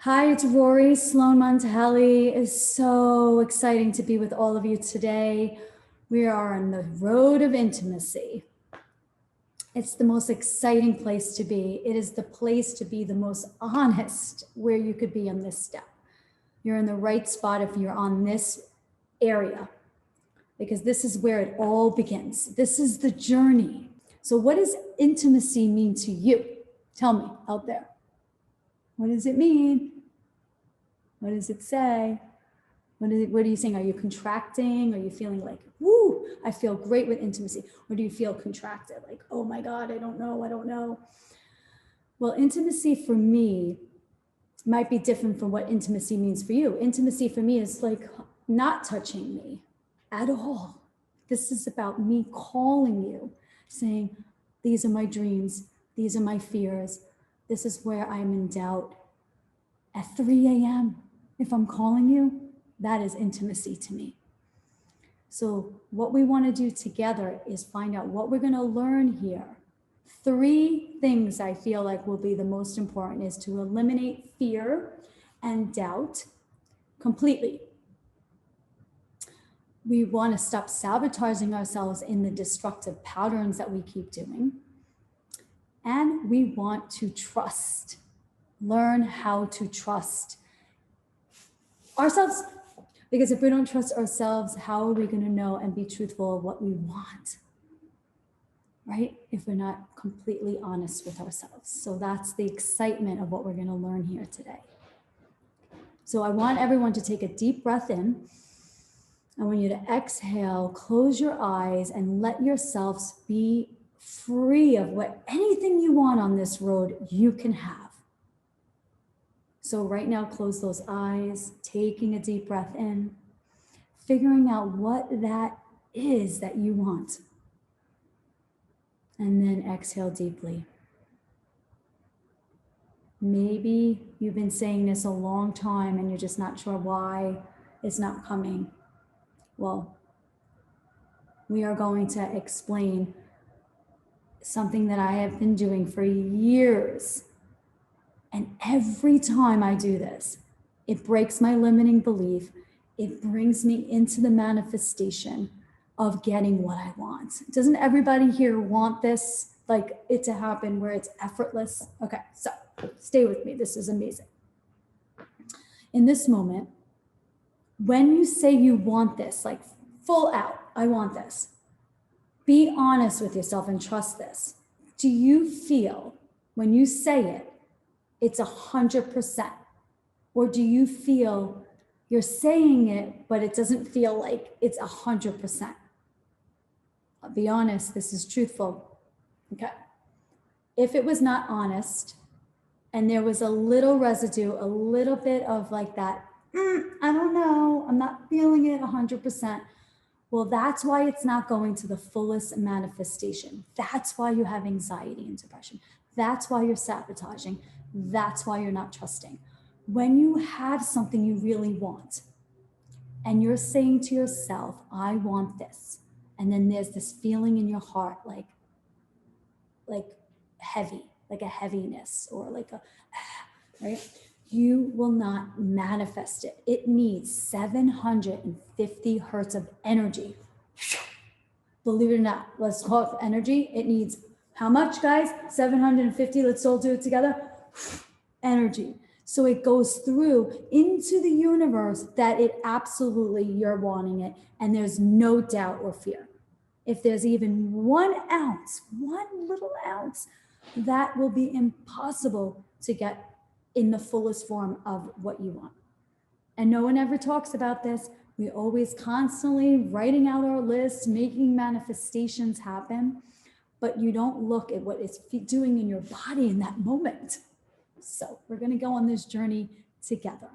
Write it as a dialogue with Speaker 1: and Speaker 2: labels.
Speaker 1: Hi, it's Rori Montali. It's so exciting to be with all of you today. We are on the road of intimacy. It's the most exciting place to be. It is the place to be the most honest where you could be on this step. You're in the right spot if you're on this area, because this is where it all begins. This is the journey. So, what does intimacy mean to you? Tell me out there. What does it mean? What does it say? What are you saying? Are you contracting? Are you feeling like, woo, I feel great with intimacy? Or do you feel contracted? Like, oh my God, I don't know. Well, intimacy for me might be different from what intimacy means for you. Intimacy for me is like not touching me at all. This is about me calling you, saying, these are my dreams. These are my fears. This is where I'm in doubt. At 3 a.m., if I'm calling you, that is intimacy to me. So what we want to do together is find out what we're going to learn here. 3 things I feel like will be the most important is to eliminate fear and doubt completely. We want to stop sabotaging ourselves in the destructive patterns that we keep doing. And we want to trust, learn how to trust ourselves. Because if we don't trust ourselves, how are we going to know and be truthful of what we want? Right? If we're not completely honest with ourselves. So that's the excitement of what we're going to learn here today. So I want everyone to take a deep breath in. I want you to exhale, close your eyes, and let yourselves be free of what anything you want on this road you can have. So right now, close those eyes, taking a deep breath in, figuring out what that is that you want. And then exhale deeply. Maybe you've been saying this a long time and you're just not sure why it's not coming. Well, we are going to explain something that I have been doing for years. And every time I do this, it breaks my limiting belief. It brings me into the manifestation of getting what I want. Doesn't everybody here want this, like it to happen where it's effortless? Okay, so stay with me. This is amazing. In this moment, when you say you want this, like full out, I want this, be honest with yourself and trust this. Do you feel when you say it, it's 100%? Or do you feel you're saying it, but it doesn't feel like it's 100%? I'll be honest, this is truthful. Okay. If it was not honest and there was a little residue, a little bit of like that, I don't know, I'm not feeling it 100%. Well, that's why it's not going to the fullest manifestation. That's why you have anxiety and depression. That's why you're sabotaging. That's why you're not trusting. When you have something you really want and you're saying to yourself, I want this. And then there's this feeling in your heart, like heavy, like a heaviness or like a, right? You will not manifest it. It needs 750 hertz of energy. Believe it or not, let's call it energy. It needs how much, guys? 750. Let's all do it together. Energy. So it goes through into the universe that it absolutely, you're wanting it. And there's no doubt or fear. If there's even 1 ounce, 1 little ounce, that will be impossible to get in the fullest form of what you want. And no one ever talks about this. We always constantly writing out our lists, making manifestations happen, but you don't look at what it's doing in your body in that moment. So we're going to go on this journey together.